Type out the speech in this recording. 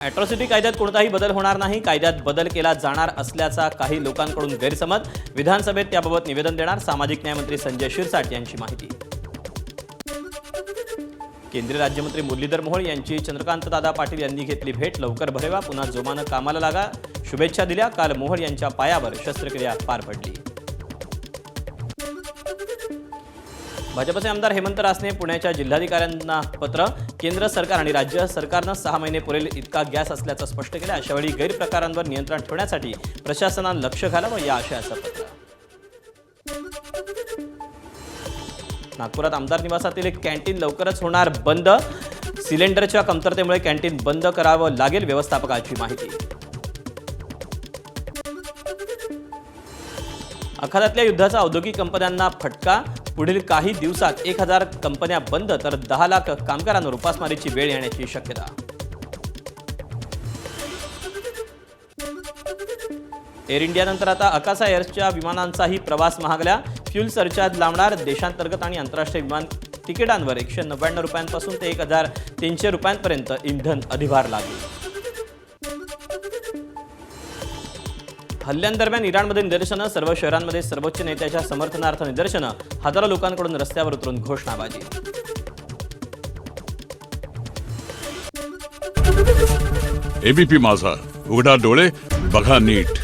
Atrocity कायद्यात कोणताही बदल होणार नाही, कायद्यात बदल केला जाणार असल्याचा काही लोकांकडून गैरसमज। विधानसभेत त्याबाबत निवेदन देणार सामाजिक न्याय मंत्री संजय शिरसाट यांची माहिती। केंद्रीय राज्यमंत्री मुरलीधर मोहोळ यांची चंद्रकांतदादा पाटील यांनी घेतली भेट। लवकर भरेवा, पुन्हा जोमानं कामाला लागा, शुभेच्छा दिल्या। काल मोहोळ यांच्या पायावर शस्त्रक्रिया पार पडली। भाजपचे आमदार हेमंत रासने पुण्याच्या जिल्हाधिकाऱ्यांना पत्र। केंद्र सरकार आणि राज्य सरकारनं 6 महिने पुरेल इतका गॅस असल्याचं स्पष्ट केलं। अशावेळी गैरप्रकारांवर नियंत्रण ठेवण्यासाठी प्रशासनानं लक्ष घालावं, या आशयाचं पत्र। नागपुरात आमदार निवासातील एक कॅन्टीन लवकरच होणार बंद। सिलेंडरच्या कमतरतेमुळे कॅन्टीन बंद करावं लागेल, व्यवस्थापकाची माहिती। अखाद्यातल्या युद्धाचा औद्योगिक कंपन्यांना फटका। पुढील काही दिवसात 1000 कंपन्या बंद तर 10 लाख कामगारांवर उपासमारीची वेळ येण्याची शक्यता। एअर इंडियानंतर आता अकासा एअरच्या विमानांचाही प्रवास महागला। फ्यूल सरचार्ज लावणार। देशांतर्गत आणि आंतरराष्ट्रीय विमान तिकिटांवर 199 रुपयांपासून ते 1300 रुपयांपर्यंत इंधन अधिभार लागू। हल्ल्यांदरम्यान इराणमध्ये निदर्शनं। सर्व शहरांमध्ये सर्वोच्च नेत्याच्या समर्थनार्थ निदर्शनं। हजारो लोकांकडून रस्त्यावर उतरून घोषणाबाजी। एबीपी माझा, उघडा डोळे बघा नीट।